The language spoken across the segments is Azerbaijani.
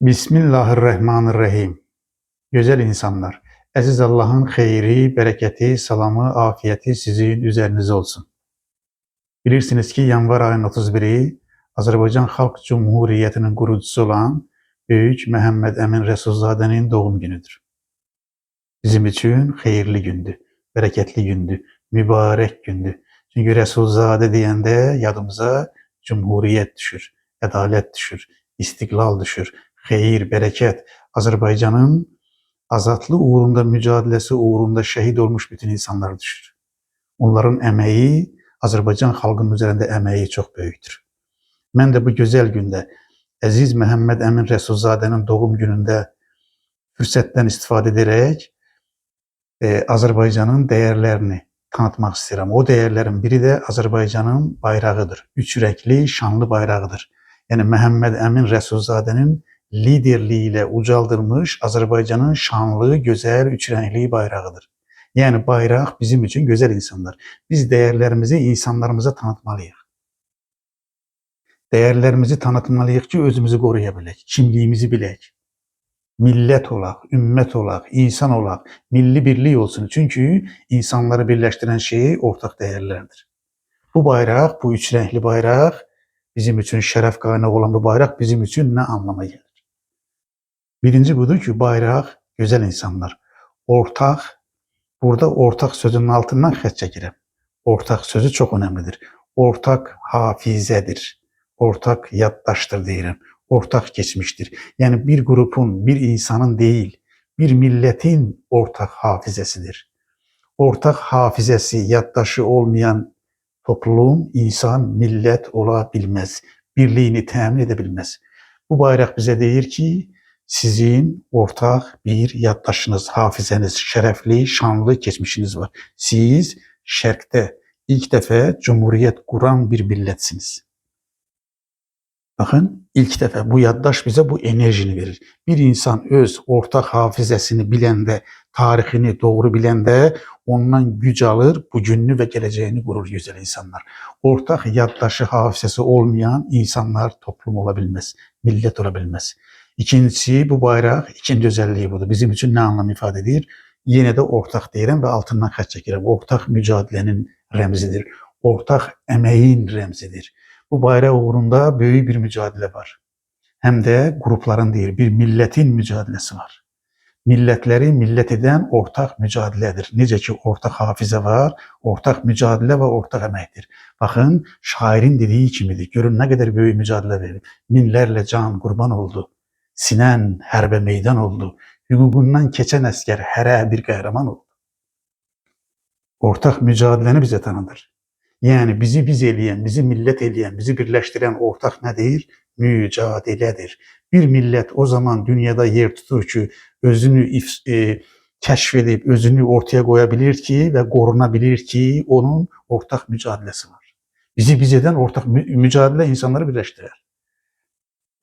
Bismillahirrahmanirrahim. Güzel insanlar, əziz Allah'ın xeyri, bereketi, salamı, afiyeti sizin üzerinize olsun. Bilirsiniz ki yanvar ayının 31'i Azərbaycan Xalq Cumhuriyyətinin qurucusu olan Böyük Məhəmməd Əmin Rəsulzadənin doğum günüdür. Bizim için xeyirli gündür, bereketli gündür, mübarek gündür. Çünkü Rəsulzadə deyəndə yadımıza Cumhuriyyət düşür, ədalət düşür, istiqlal düşür, xeyir, bereket, Azərbaycanın azadlığı uğrunda, mücadiləsi uğrunda şehit olmuş bütün insanlar düşür. Onların əməyi, Azərbaycan xalqının üzərində əməyi çox böyükdür. Mən də bu gözəl gündə Əziz Məhəmməd Əmin Rəsulzadənin doğum günündə fürsətdən istifadə edərək Azərbaycanın dəyərlərini tanıtmaq istəyirəm. O dəyərlərin biri də Azərbaycanın bayrağıdır. Üç rəngli, şanlı bayrağıdır. Yəni Məhəmməd Əmin Rəsulzadənin liderliğiyle ucaldılmış Azerbaycan'ın şanlı, güzel, üç renkli bayrağıdır. Yani bayrak bizim için güzel insanlar. Biz değerlerimizi insanlarımıza tanıtmalıyıq. Değerlerimizi tanıtmalıyıq ki özümüzü qoruyabilək, kimliyimizi bilək. Millət olaq, ümmət olaq, insan olaq, milli birlik olsun. Çünkü insanları birleştiren şey ortak değerlerdir. Bu bayraq, bu üç renkli bayraq bizim için şərəf kaynağı olan bu bayraq bizim için ne anlama gelir? Birinci budur ki bayraq, güzel insanlar. Ortak, burada ortak sözünün altından xət çəkirəm. Ortak sözü çok önemlidir. Ortak hafizədir. Ortak yaddaşdır deyirəm. Ortak geçmiştir. Yani bir grubun, bir insanın değil, bir milletin ortak hafizesidir. Ortak hafizesi, yaddaşı olmayan toplum, insan, millet olabilmez. Birliğini temin edebilmez. Bu bayraq bize deyir ki, sizin ortak bir yaddaşınız, hafizeniz, şərəfli, şanlı geçmişiniz var. Siz şərqdə ilk defa cumhuriyet kuran bir milletsiniz. Bakın ilk defa bu yaddaş bize bu enerjini verir. Bir insan öz ortak hafizesini bilende, tarihini doğru bilende ondan güc alır, bugününü ve geleceğini kurur güzel insanlar. Ortak yaddaşı, hafizesi olmayan insanlar toplum olabilmez, millet olabilmez. İkincisi bu bayraq, ikinci özelliği budur. Bizim için ne anlam ifade edir? Yine de ortak deyirəm ve altından xət çəkirəm. Ortak mücadilənin rəmzidir. Ortak əməyin rəmzidir. Bu bayraq uğrunda böyük bir mücadilə var. Hem de grupların değil, bir milletin mücadiləsi var. Milletleri millet eden ortak mücadilədir. Necə ki ortak hafizə var, ortak mücadilə ve ortak əməkdir. Bakın şairin dediği kimidir. Görün ne kadar böyük mücadilə verir. Minlərlə can qurban oldu. Sinen hərbe meydan oldu. Hüququndan keçen əskər hərə bir qəhrəman oldu. Ortak mücadeleni bize tanıdır. Yani bizi biz eləyən, bizi millet eləyən, bizi birleştiren ortak nedir? Mücadilədir. Bir millet o zaman dünyada yer tutur ki, özünü kəşf edib, özünü ortaya koyabilir ki ve korunabilir ki onun ortak mücadelesi var. Bizi biz eden ortak mücadele insanları birleştirir.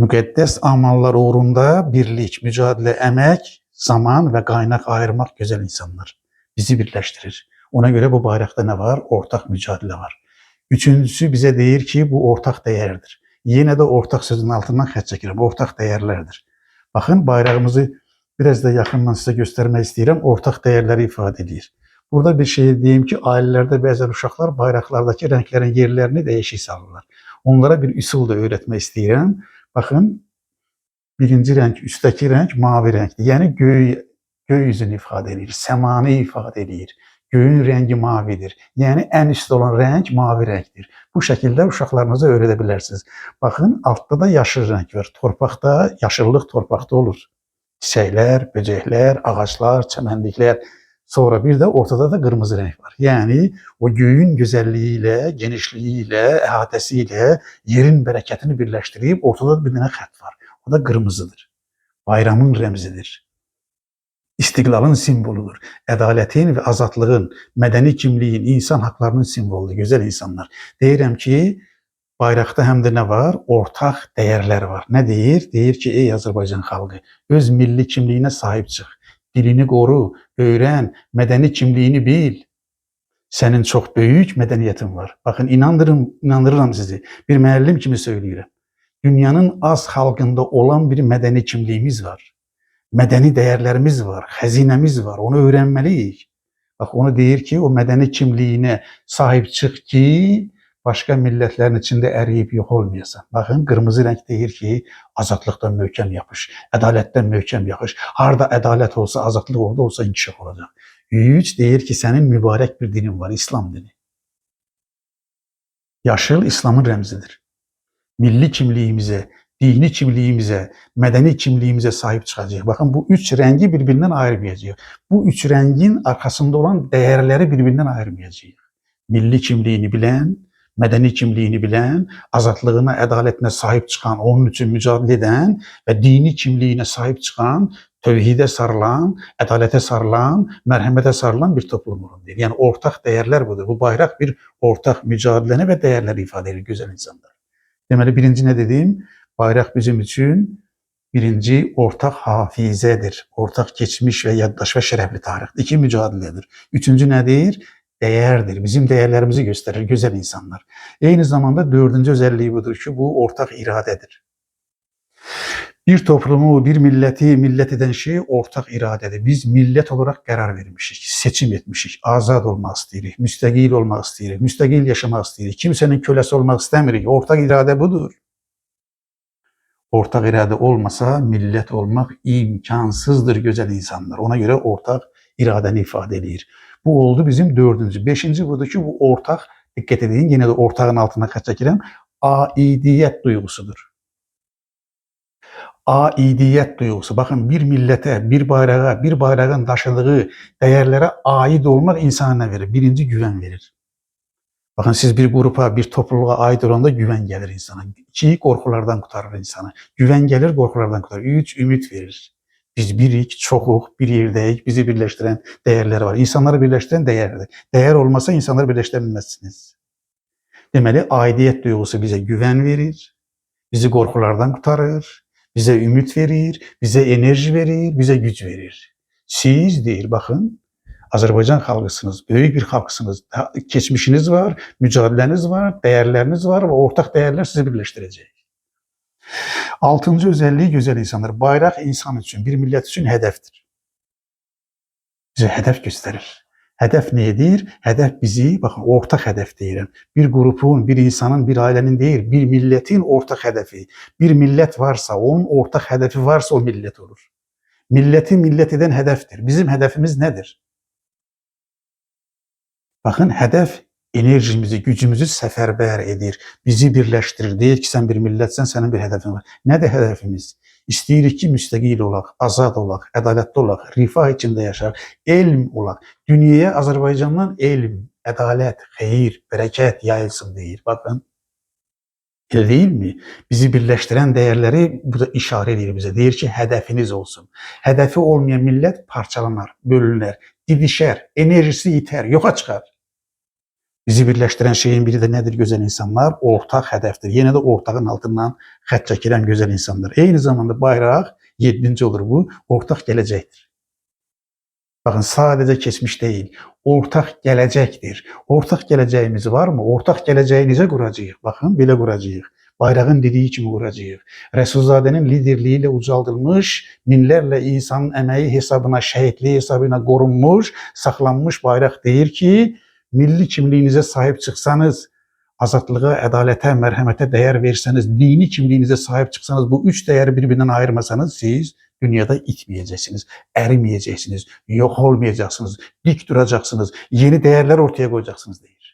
Müqəddəs amallar uğrunda birlik, mücadele, emek, zaman ve kaynak ayırmak güzel insanlar. Bizi birleştirir. Ona göre bu bayrakta ne var? Ortak mücadele var. Üçüncüsü bize deyir ki bu ortak değerdir. Yine de ortak sözün altından xət çəkirəm. Ortak değerlerdir. Bakın bayrağımızı biraz da yakından size göstermek istəyirəm. Ortak değerleri ifade edir. Burada bir şey diyeyim ki ailelerde bəzən uşaqlar bayraqlardaki renklerin yerlerini değişik salırlar. Onlara bir üsul da öğretmek istəyirəm. Bakın birinci renk, üstteki renk mavi renkdir. Yani gökyüzünü ifade edir, semanı ifade edir. Göğün rengi mavidir. Yani en üstte olan renk mavi renktir. Bu şekilde uşaqlarınıza öğretebilirsiniz. Bakın altta da yaşıl renk var. Torpaqda, yaşıllıq torpaqda olur. Çiçekler, böcekler, ağaçlar, çəmənliklər. Sonra bir de ortada da kırmızı renk var. Yani o göğün güzelliğiyle, genişliğiyle, əhatəsiyle yerin bereketini birleştirip ortada bir tane xət var. O da kırmızıdır. Bayramın rəmzidir. İstiqlalın simvoludur. Ədaletin ve azadlığın, mədəni kimliyin, insan haklarının simvoludur. Güzel insanlar. Deyirəm ki bayraqda həm də nə var? Ortak değerler var. Ne deyir? Deyir ki ey Azərbaycan xalqı, öz milli kimliyinə sahip çıx. Dilini koru, öğren, medeni kimliğini bil. Senin çok büyük medeniyetin var. Bakın inandırıram sizi. Bir müəllim kimi söyləyirəm. Dünyanın az halkında olan bir mədəni kimliyimiz var. Mədəni dəyərlərimiz var, xəzinəmiz var. Onu öyrənməliyik. Bax, onu deyir ki, o mədəni kimliyinə sahib çıx ki, başqa millətlərin içində əriyib yox olmayasan. Baxın, qırmızı rəng deyir ki, azadlıqdan möhkəm yapış, ədalətdən möhkəm yapış. Harda ədalət olsa, azadlıq orada olsa inkişaf olacaq. 3 deyir ki, sənin mübarək bir dinin var, İslam dini. Yaşıl İslamın rəmzidir. Milli kimliyimizə, dini kimliyimizə, mədəni kimliyimizə sahib çıxacağıq. Baxın, bu 3 rəngi bir-birindən ayırmayacağıq. Bu 3 rəngin arxasında olan dəyərləri bir-birindən ayırmayacağıq. Milli kimliyini bilən, mədəni kimliyini bilən, azadlığına, ədalətinə sahib çıxan, onun üçün mücadilə edən və dini kimliyinə sahib çıxan, tövhidə sarılan, ədalətə sarılan, mərhəmətə sarılan bir toplum olunur. Yəni, ortaq dəyərlər budur. Bu bayraq bir ortaq mücadiləni və dəyərləri ifadə edir, gözəl insanlar. Deməli, birinci nə dedim? Bayraq bizim üçün birinci ortaq hafizədir. Ortaq keçmiş və yaddaş və şərəfli tarixdir. 2 mücadilədir. Üçüncü nədir? Dəyərdir. Bizim dəyərlərimizi göstərir, gözəl insanlar. Eyni zamanda 4-cü özəlliyi budur ki, bu ortaq iradədir. Bir toplumu, bir milləti millət edən şey ortaq iradədir. Biz millət olaraq qərar vermişik, seçim etmişik, azad olmaq istəyirik, müstəqil olmaq istəyirik, müstəqil yaşamaq istəyirik, kimsənin köləsi olmaq istəmirik. Ortaq iradə budur. Ortaq iradə olmasa millət olmaq imkansızdır, gözəl insanlar. Ona görə ortaq iradəni ifadə edir. Bu oldu bizim 4-cü. 5-ci budur ki, bu ortaq, diqqət edin, yenə də ortağın altına xətt çəkirəm, aidiyyət duyğusudur. Aidiyyət duyğusu. Baxın, bir millətə, bir bayrağa, bir bayrağın daşıdığı dəyərlərə aid olmaq insana nə verir? Birinci güvən verir. Baxın, siz bir qrupa, bir topluluğa aid olanda güvən gəlir insana. 2, qorxulardan qurtarır insanı. Güvən gəlir, qorxulardan qurtarır. 3, ümid verir. Biz birik, çoxuq, bir yerdəyik, bizi birləşdirən dəyərlər var. İnsanları birləşdirən dəyərdir. Dəyər olmasa insanları birləşdirə bilməzsiniz. Deməli, aidiyyət duyğusu bizə güvən verir, bizi qorxulardan qurtarır, bizə ümid verir, bizə enerji verir, bizə güc verir. Siz deyir, baxın, Azərbaycan xalqısınız, böyük bir xalqsınız, keçmişiniz var, mücadiləniz var, dəyərləriniz var və ortaq dəyərlər sizi birləşdirəcək. 6-cı özəlliyi, gözəl insanlar, bayraq insan üçün, bir millət üçün hədəfdir. Bizə hədəf göstərir. Hədəf nədir? Hədəf bizi, baxın, ortaq hədəf deyirəm. Bir qrupun, bir insanın, bir ailənin deyil, bir millətin ortaq hədəfi. Bir millət varsa, onun ortaq hədəfi varsa o millət olur. Milləti millət edən hədəfdir. Bizim hədəfimiz nədir? Baxın, hədəf enerjimizi, gücümüzü səfərbər edir, bizi birləşdirir. Deyir ki, sən bir millətsən, sənin bir hədəfin var. Nədir hədəfimiz? İstəyirik ki, müstəqil olaq, azad olaq, ədalətli olaq, rifah içində yaşar, elm olaq. Dünyaya Azərbaycandan elm, ədalət, xeyir, bərəkət yayılsın deyir. Baxın, elə deyilmi? Bizi birləşdirən dəyərləri bu da işarə edir bizə. Deyir ki, hədəfiniz olsun. Hədəfi olmayan millət parçalanar, bölünər, didişər, enerjisi itər, yoxa çıxar. Bizi birləşdirən şeyin biri də nədir, gözəl insanlar? Ortaq hədəfdir. Yenə də ortağın altından xətt çəkirəm, gözəl insanlar. Eyni zamanda bayraq, 7-ci olur bu, ortaq gələcəkdir. Baxın, sadəcə keçmiş deyil, ortaq gələcəkdir. Ortaq gələcəyimiz varmı? Ortaq gələcəyi necə quracağıq? Baxın, belə quracağıq. Bayrağın dediyi kimi quracağıq. Rəsulzadənin liderliyi ilə ucaldılmış, minlərlə insanın əməyi hesabına, şəhidliyi hesabına qorunmuş, saxlanmış bayraq deyir ki, milli kimliyinizə sahib çıxsanız, azadlığa, ədalətə, mərhəmətə dəyər versəniz, dini kimliyinizə sahib çıxsanız, bu 3 dəyəri bir-birindən ayırmasanız, siz dünyada itməyəcəksiniz, əriməyəcəksiniz, yox olmayacaqsınız, dik duracaqsınız, yeni dəyərlər ortaya qoyacaqsınız deyir.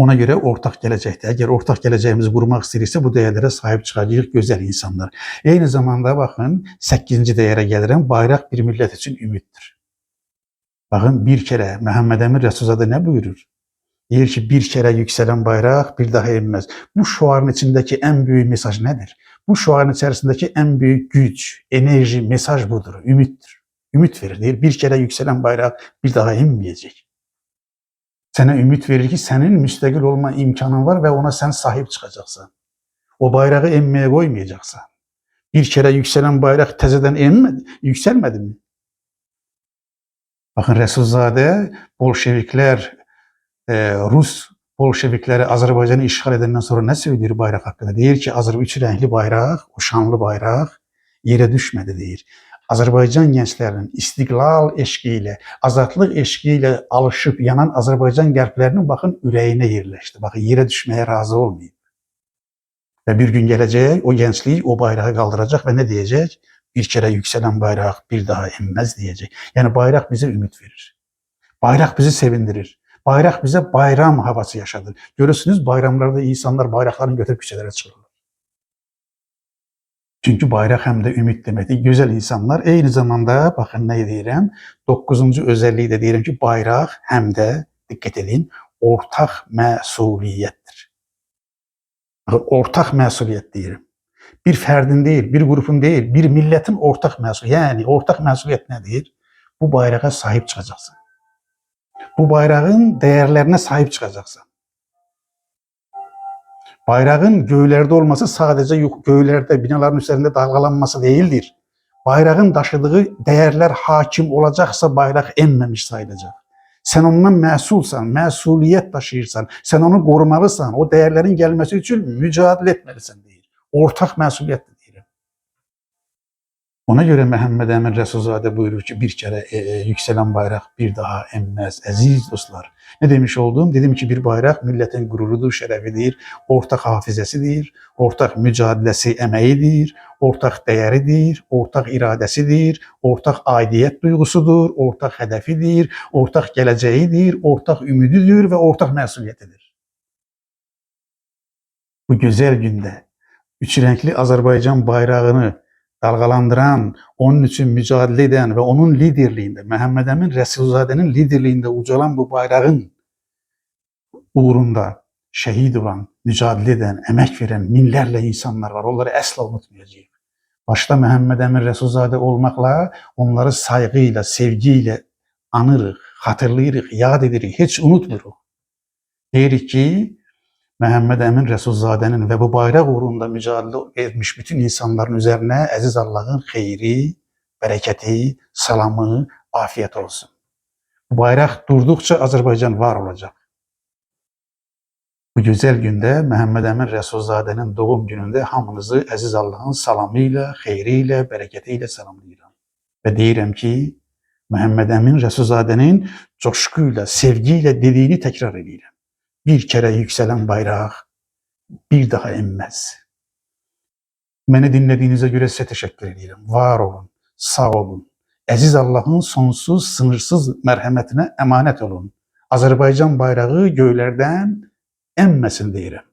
Ona görə ortaq gələcəkdir. Əgər ortaq gələcəyimizi qurmaq istəyirsə, bu dəyərlərə sahib çıxacağıq, gözəl insanlar. Eyni zamanda, baxın, 8-ci dəyərə gəlirəm, bayraq bir millət üçün ümiddir. Baxın, bir kərə Məhəmməd Əmin Rəsulzadə nə buyurur? Deyir ki, bir kərə yüksələn bayraq bir daha enməz. Bu şüarın içindəki ən böyük mesaj nədir? Bu şüarın içərisindəki ən böyük güc, enerji, mesaj budur, ümiddir. Ümid verir, deyir, bir kərə yüksələn bayraq bir daha enməyəcək. Sənə ümid verir ki, sənin müstəqil olma imkanın var və ona sən sahib çıxacaqsan. O bayrağı enməyə qoymayacaqsan. Bir kərə yüksələn bayraq təzədən yüksəlmədi mi? Baxın, Rəsulzadə bolşeviklər Rus Bolşevikləri Azərbaycanı işğal edəndən sonra nə söyləyir bayraq haqqında? Deyir ki, üç rəngli bayraq, o şanlı bayraq yerə düşmədi deyir. Azərbaycan gənclərinin istiqlal eşqi ilə, azadlıq eşqi ilə alışıb yanan Azərbaycan qəlblərinin baxın ürəyinə yerləşdi. Baxın, yerə düşməyə razı olmayıb. Və bir gün gələcək, o gənclik o bayrağı qaldıracaq və nə deyəcək? Bir kərə yüksələn bayraq bir daha enməz deyəcək. Yəni bayraq bizə ümid verir. Bayraq bizi sevindirir. Bayraq bizə bayram havası yaşadır. Görürsünüz, bayramlarda insanlar bayraqlarını götürüb küçələrə çıxırlar. Çünki bayraq həm də ümid deməkdir. Gözəl insanlar, eyni zamanda, baxın nə deyirəm, 9-cu özəlliyi də deyirəm ki, bayraq həm də, diqqət edin, ortaq məsuliyyətdir. Ortaq məsuliyyət deyirəm. Bir fərdin deyil, bir qrupun deyil, bir millətin ortaq məsuliyyəti. Yəni, ortaq məsuliyyət nədir? Bu bayrağa sahib çıxacaqsın. Bu bayrağın dəyərlərinə sahib çıxacaqsan. Bayrağın göylərdə olması sadəcə göylərdə, binaların üzərində dalğalanması deyildir. Bayrağın daşıdığı dəyərlər hakim olacaqsa bayraq enməmiş sayılacaq. Sən ondan məsulsan, məsuliyyət daşıyırsan, sən onu qorumalısan, o dəyərlərin gəlməsi üçün mücadilə etməlisən deyir. Ortaq məsuliyyətdir deyirəm. Ona görə Məhəmməd Əmin Rəsulzadə buyurur ki, bir kərə yüksələn bayraq bir daha enməz. Əziz dostlar, nə demiş oldum? Dedim ki, bir bayraq millətin qürurudur, şərəfidir, ortaq hafizəsidir, ortaq mücadiləsi əməyidir, ortaq dəyəridir, ortaq iradəsidir, ortaq aidiyyət duyğusudur, ortaq hədəfidir, ortaq gələcəyidir, ortaq ümididir və ortaq məsuliyyətidir. Bu gözəl gündə üç rəngli Azərbaycan bayrağını dalğalandıran, onun üçün mücadilə edən və onun liderliyində, Məhəmməd Əmin Rəsulzadənin liderliyində ucalan bu bayrağın uğrunda şəhid olan, mücadilə edən, əmək verən minlərlə insanlar var. Onları əsla unutmayacağıq. Başda Məhəmməd Əmin Rəsulzadə olmaqla onları sayğı ilə, sevgi ilə anırıq, xatırlayırıq, yad edirik, heç unutmuruq. Deyirik ki, Məhəmməd Əmin Rəsulzadənin və bu bayraq uğrunda mücadilə etmiş bütün insanların üzərinə əziz Allahın xeyri, bərəkəti, salamı, afiyət olsun. Bu bayraq durduqca Azərbaycan var olacaq. Bu gözəl gündə Məhəmməd Əmin Rəsulzadənin doğum günündə hamınızı əziz Allahın salamı ilə, xeyri ilə, bərəkəti ilə salamlayıram. Və deyirəm ki, Məhəmməd Əmin Rəsulzadənin coşqu ilə, sevgi ilə dediyini təkrar edirəm. Bir kərə yüksələn bayraq bir daha enməz. Məni dinlədiyinizə görə sizə təşəkkür edirəm. Var olun, sağ olun. Əziz Allahın sonsuz, sınırsız mərhəmətinə əmanət olun. Azərbaycan bayrağı göylərdən enməsin deyirəm.